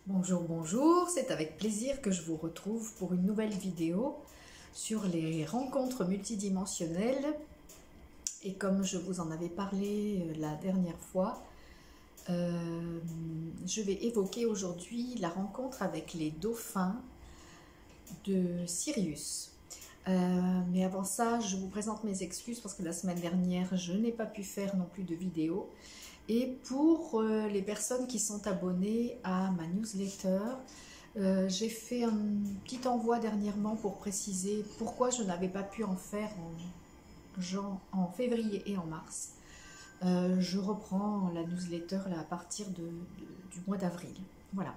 Bonjour, bonjour, c'est avec plaisir que je vous retrouve pour une nouvelle vidéo sur les rencontres multidimensionnelles. Et comme je vous en avais parlé la dernière fois, je vais évoquer aujourd'hui la rencontre avec les dauphins de Sirius. Mais avant ça, je vous présente mes excuses parce que la semaine dernière, je n'ai pas pu faire non plus de vidéo. Et pour les personnes qui sont abonnées à ma newsletter, j'ai fait un petit envoi dernièrement pour préciser pourquoi je n'avais pas pu en faire en février et en mars. Je reprends la newsletter là, à partir du mois d'avril. Voilà.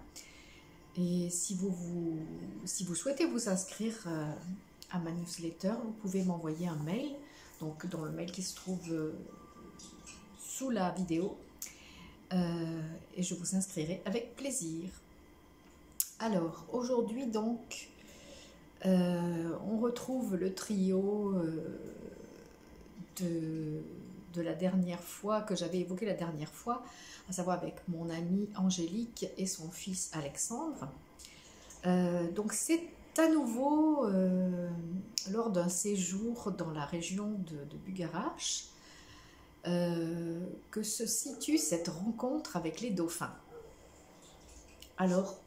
Et si vous souhaitez vous inscrire à ma newsletter, vous pouvez m'envoyer un mail, donc dans le mail qui se trouve sous la vidéo, et je vous inscrirai avec plaisir. Alors, aujourd'hui donc, on retrouve le trio de la dernière fois, que j'avais évoqué la dernière fois, à savoir avec mon amie Angélique et son fils Alexandre. Donc c'est à nouveau lors d'un séjour dans la région de Bugarache que se situe cette rencontre avec les dauphins. Alors,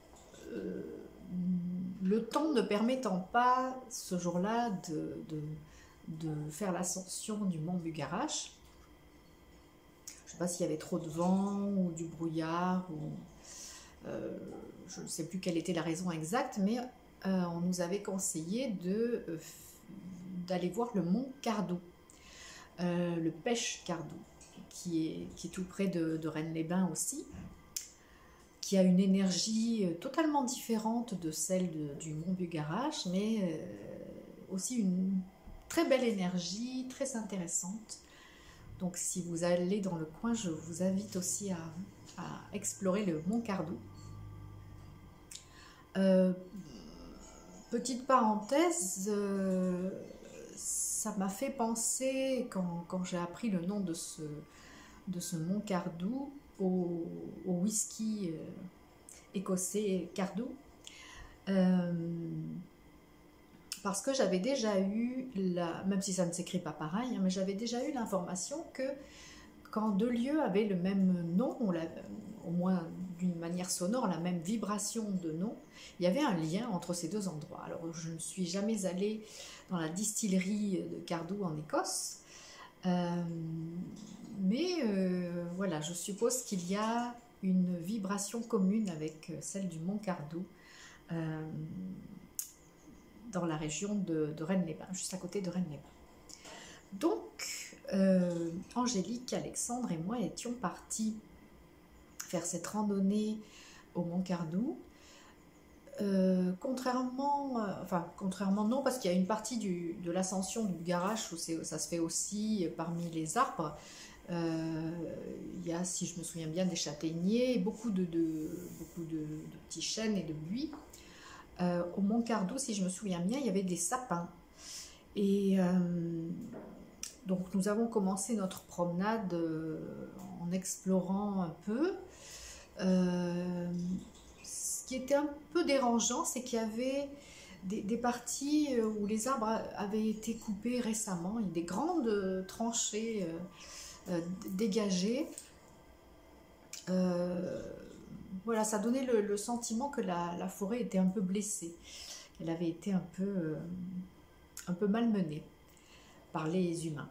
le temps ne permettant pas ce jour-là de faire l'ascension du mont Bugarache, je ne sais pas s'il y avait trop de vent ou du brouillard, ou, je ne sais plus quelle était la raison exacte, mais on nous avait conseillé d'aller voir le mont Cardou, le Pêche Cardou, qui est tout près de Rennes-les-Bains aussi, qui a une énergie totalement différente de celle du mont Bugarache, mais aussi une très belle énergie, très intéressante. Donc si vous allez dans le coin, je vous invite aussi à explorer le mont Cardou. Petite parenthèse, ça m'a fait penser, quand j'ai appris le nom de ce mont Cardou, au whisky écossais Cardou, parce que j'avais déjà eu, même si ça ne s'écrit pas pareil, hein, mais j'avais déjà eu l'information que quand deux lieux avaient le même nom, au moins d'une manière sonore, la même vibration de nom, il y avait un lien entre ces deux endroits. Alors je ne suis jamais allée dans la distillerie de Cardou en Écosse, mais voilà, je suppose qu'il y a une vibration commune avec celle du mont Cardou dans la région de Rennes-les-Bains, juste à côté de Rennes-les-Bains. Donc, Angélique, Alexandre et moi étions partis faire cette randonnée au mont Cardou. Contrairement non, parce qu'il y a une partie de l'ascension du Bugarache où ça se fait aussi parmi les arbres. Il y a, si je me souviens bien, des châtaigniers, beaucoup de petits chênes et de buis. Au mont Cardou, si je me souviens bien, il y avait des sapins. Et donc nous avons commencé notre promenade en explorant un peu. Ce qui était un peu dérangeant, c'est qu'il y avait des parties où les arbres avaient été coupés récemment, des grandes tranchées dégagées. Voilà, ça donnait le sentiment que la forêt était un peu blessée, qu'elle avait été un peu malmenée par les humains.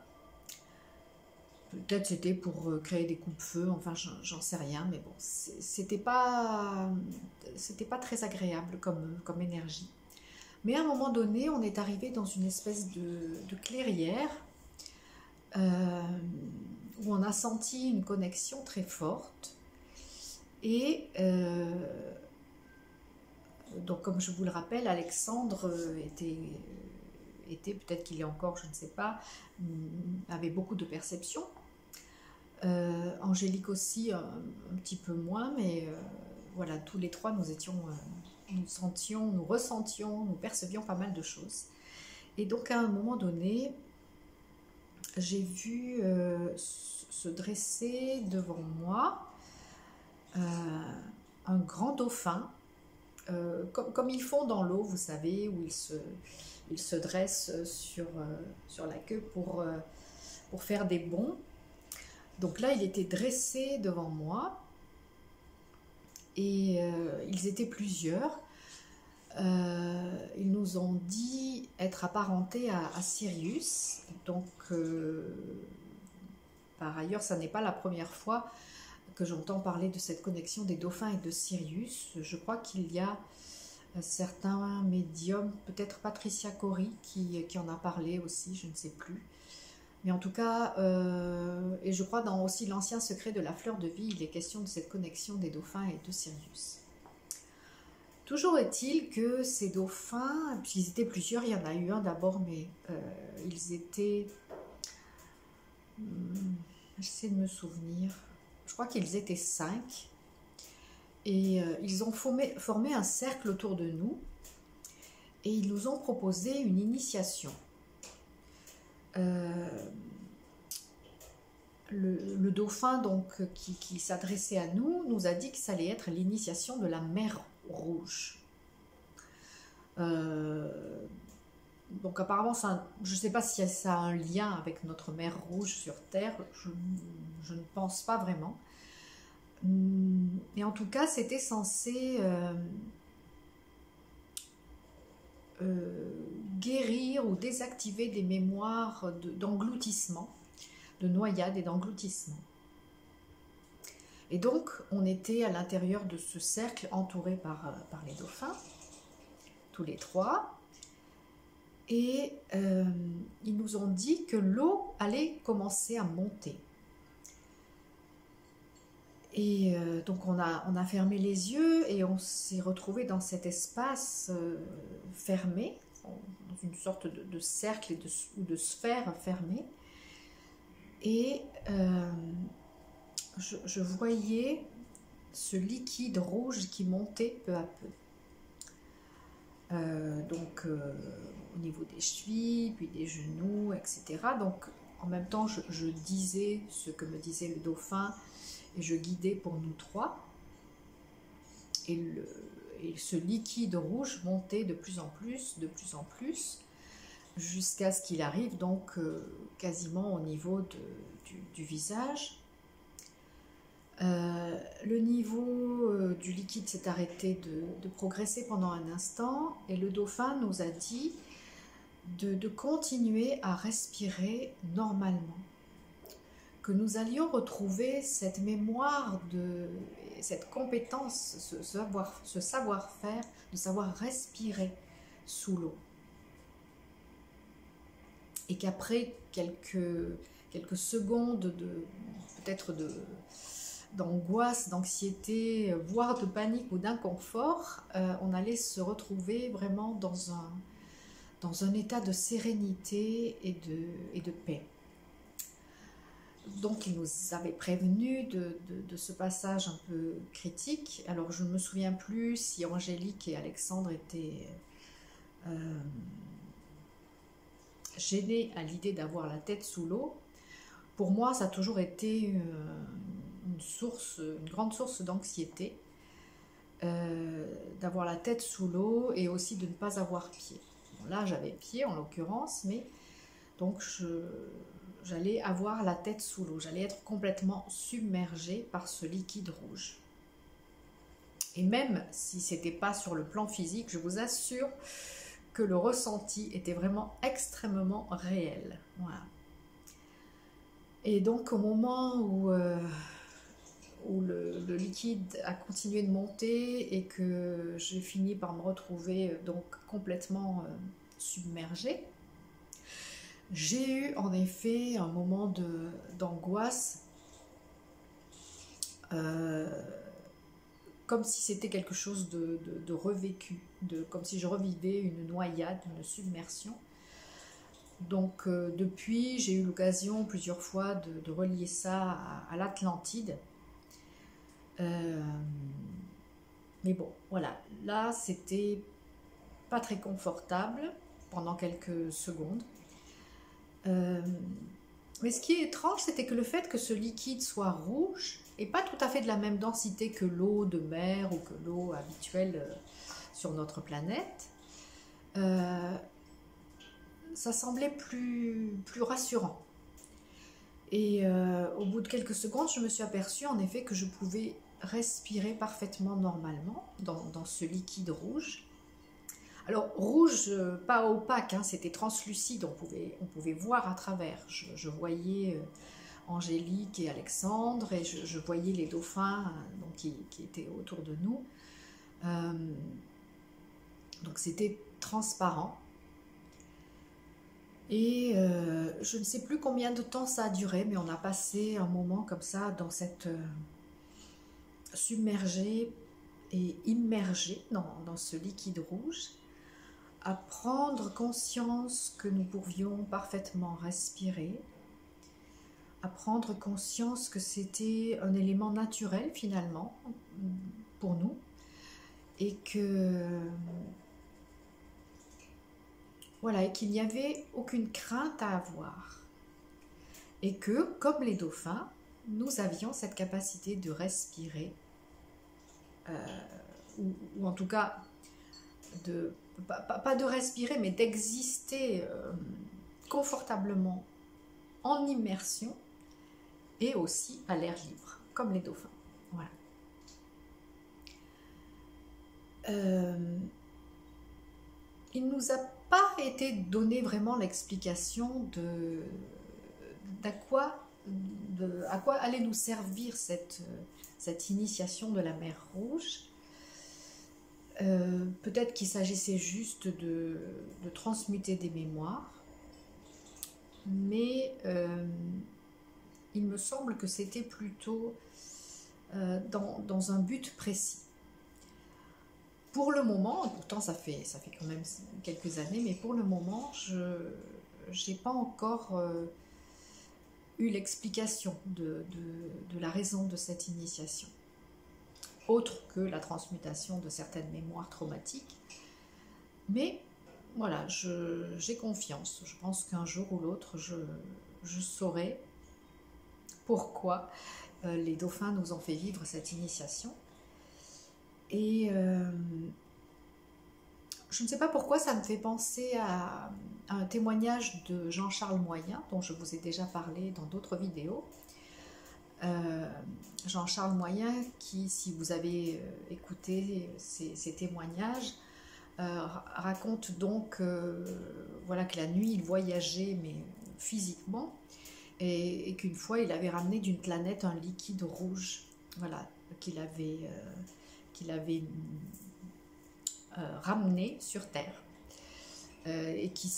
Peut-être c'était pour créer des coupe-feux, enfin j'en sais rien, mais bon, c'était pas très agréable comme énergie. Mais à un moment donné, on est arrivé dans une espèce de clairière où on a senti une connexion très forte. Et donc, comme je vous le rappelle, Alexandre était peut-être qu'il est encore, je ne sais pas, avait beaucoup de perceptions. Angélique aussi, un petit peu moins, mais voilà, tous les trois, nous ressentions, nous percevions pas mal de choses. Et donc, à un moment donné, j'ai vu se dresser devant moi un grand dauphin, comme ils font dans l'eau, vous savez, où ils se dressent sur la queue pour faire des bonds. Donc là, il était dressé devant moi et ils étaient plusieurs. Ils nous ont dit être apparentés à Sirius. Donc, par ailleurs, ça n'est pas la première fois que j'entends parler de cette connexion des dauphins et de Sirius. Je crois qu'il y a certains médiums, peut-être Patricia Cori qui en a parlé aussi, je ne sais plus. Mais en tout cas, et je crois dans aussi l'Ancien secret de la fleur de vie, il est question de cette connexion des dauphins et de Sirius. Toujours est-il que ces dauphins, puisqu'ils étaient plusieurs, il y en a eu un d'abord, mais ils étaient, j'essaie de me souvenir, je crois qu'ils étaient 5, et ils ont formé un cercle autour de nous, et ils nous ont proposé une initiation. Le dauphin donc, qui s'adressait à nous a dit que ça allait être l'initiation de la mer Rouge. Donc apparemment, je ne sais pas si ça a un lien avec notre mer Rouge sur Terre, je ne pense pas vraiment. Mais en tout cas, c'était censé guérir ou désactiver des mémoires d'engloutissement, de noyade et d'engloutissement. Et donc, on était à l'intérieur de ce cercle entouré par les dauphins, tous les 3. Et ils nous ont dit que l'eau allait commencer à monter. Et donc, on a fermé les yeux et on s'est retrouvé dans cet espace fermé, dans une sorte de cercle ou de sphère fermée. Et je voyais ce liquide rouge qui montait peu à peu. Donc, au niveau des chevilles, puis des genoux, etc. Donc, en même temps, je disais ce que me disait le dauphin et je guidais pour nous 3. Et ce liquide rouge montait de plus en plus, jusqu'à ce qu'il arrive donc quasiment au niveau du visage. Le niveau du liquide s'est arrêté de progresser pendant un instant et le dauphin nous a dit de continuer à respirer normalement, que nous allions retrouver cette mémoire, cette compétence, ce savoir-faire, de savoir respirer sous l'eau. Et qu'après quelques secondes peut-être d'angoisse, d'anxiété, voire de panique ou d'inconfort, on allait se retrouver vraiment dans un état de sérénité et de paix. Donc, il nous avait prévenu de ce passage un peu critique. Alors, je ne me souviens plus si Angélique et Alexandre étaient gênés à l'idée d'avoir la tête sous l'eau. Pour moi, ça a toujours été une grande source d'anxiété, d'avoir la tête sous l'eau et aussi de ne pas avoir pied. Bon, là, j'avais pied en l'occurrence, mais donc j'allais avoir la tête sous l'eau, j'allais être complètement submergée par ce liquide rouge. Et même si ce n'était pas sur le plan physique, je vous assure que le ressenti était vraiment extrêmement réel. Voilà. Et donc au moment où le liquide a continué de monter et que j'ai fini par me retrouver donc complètement submergée, j'ai eu en effet un moment d'angoisse, comme si c'était quelque chose de revécu, comme si je revivais une noyade, une submersion. Donc depuis, j'ai eu l'occasion plusieurs fois de relier ça à l'Atlantide. Mais bon, voilà, là c'était pas très confortable pendant quelques secondes. Mais ce qui est étrange, c'était que le fait que ce liquide soit rouge, et pas tout à fait de la même densité que l'eau de mer ou que l'eau habituelle sur notre planète, ça semblait plus rassurant. Et au bout de quelques secondes, je me suis aperçue en effet que je pouvais respirer parfaitement normalement dans ce liquide rouge. Alors rouge, pas opaque, hein, c'était translucide, on pouvait voir à travers. Je voyais Angélique et Alexandre et je voyais les dauphins donc, qui étaient autour de nous. Donc c'était transparent. Et je ne sais plus combien de temps ça a duré, mais on a passé un moment comme ça dans cette submergé et immergé dans ce liquide rouge, à prendre conscience que nous pouvions parfaitement respirer, à prendre conscience que c'était un élément naturel finalement pour nous et que voilà, et qu'il n'y avait aucune crainte à avoir et que, comme les dauphins, nous avions cette capacité de respirer ou en tout cas pas de respirer mais d'exister confortablement en immersion et aussi à l'air libre, comme les dauphins. Voilà. Il ne nous a pas été donné vraiment l'explication à quoi allait nous servir cette initiation de la mer Rouge. Peut-être qu'il s'agissait juste de transmuter des mémoires, mais il me semble que c'était plutôt dans un but précis. Pour le moment, pourtant ça fait quand même quelques années, mais pour le moment, je n'ai pas encore eu l'explication de la raison de cette initiation, autre que la transmutation de certaines mémoires traumatiques. Mais voilà, j'ai confiance. Je pense qu'un jour ou l'autre, je saurai pourquoi les dauphins nous ont fait vivre cette initiation. Et je ne sais pas pourquoi ça me fait penser à un témoignage de Jean-Charles Moyen, dont je vous ai déjà parlé dans d'autres vidéos. Jean-Charles Moyen qui, si vous avez écouté ces témoignages, raconte donc voilà, que la nuit il voyageait mais physiquement et qu'une fois il avait ramené d'une planète un liquide rouge, voilà, qu'il avait ramené sur Terre et qui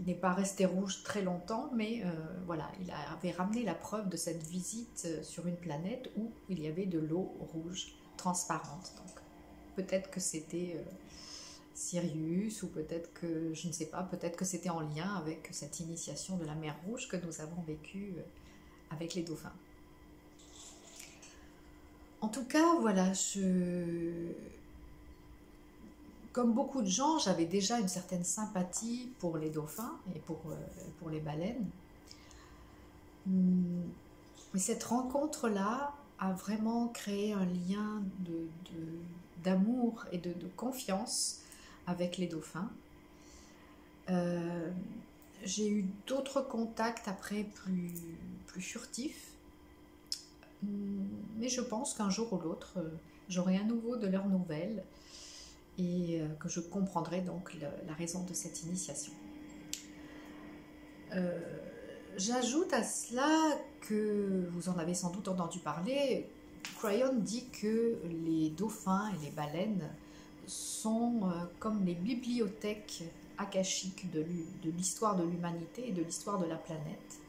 n'est pas resté rouge très longtemps, mais voilà, il avait ramené la preuve de cette visite sur une planète où il y avait de l'eau rouge transparente. Donc peut-être que c'était Sirius, ou peut-être que, je ne sais pas, peut-être que c'était en lien avec cette initiation de la mer Rouge que nous avons vécue avec les dauphins. En tout cas, voilà, comme beaucoup de gens, j'avais déjà une certaine sympathie pour les dauphins et pour les baleines. Mais cette rencontre-là a vraiment créé un lien d'amour et de confiance avec les dauphins. J'ai eu d'autres contacts après plus furtifs, mais je pense qu'un jour ou l'autre, j'aurai à nouveau de leurs nouvelles et que je comprendrai donc la raison de cette initiation. J'ajoute à cela que vous en avez sans doute entendu parler, Cryon dit que les dauphins et les baleines sont comme les bibliothèques akashiques de l'histoire de l'humanité et de l'histoire de la planète,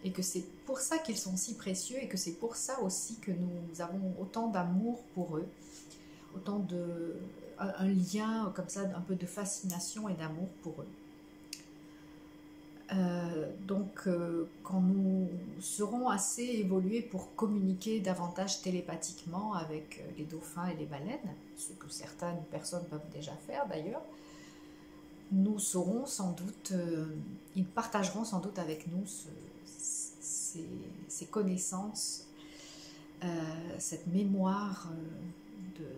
et que c'est pour ça qu'ils sont si précieux et que c'est pour ça aussi que nous avons autant d'amour pour eux, autant un lien comme ça, un peu de fascination et d'amour pour eux. Donc quand nous serons assez évolués pour communiquer davantage télépathiquement avec les dauphins et les baleines, ce que certaines personnes peuvent déjà faire d'ailleurs, nous saurons sans doute, ils partageront sans doute avec nous ces connaissances cette mémoire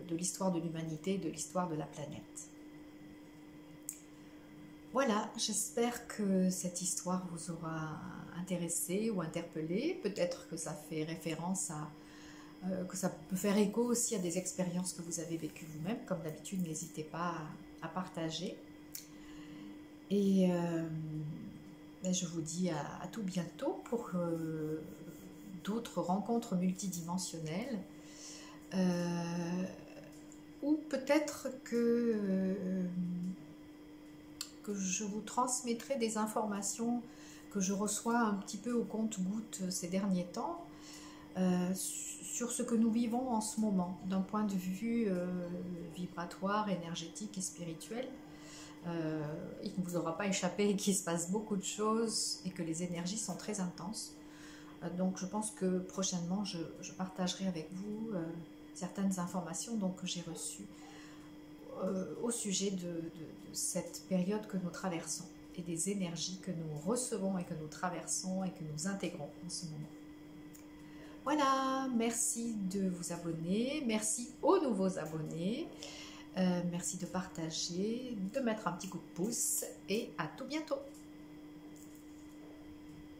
de l'histoire de l'humanité, de l'histoire de la planète. Voilà, j'espère que cette histoire vous aura intéressé ou interpellé. Peut-être que ça fait référence à, que ça peut faire écho aussi à des expériences que vous avez vécues vous-même. Comme d'habitude, n'hésitez pas à partager. Et je vous dis à tout bientôt pour d'autres rencontres multidimensionnelles. Ou peut-être que je vous transmettrai des informations que je reçois un petit peu au compte-gouttes ces derniers temps sur ce que nous vivons en ce moment, d'un point de vue vibratoire, énergétique et spirituel. Il ne vous aura pas échappé qu'il se passe beaucoup de choses et que les énergies sont très intenses. Donc je pense que prochainement je partagerai avec vous certaines informations donc, que j'ai reçues au sujet de cette période que nous traversons et des énergies que nous recevons et que nous traversons et que nous intégrons en ce moment. Voilà, merci de vous abonner, merci aux nouveaux abonnés, merci de partager, de mettre un petit coup de pouce et à tout bientôt.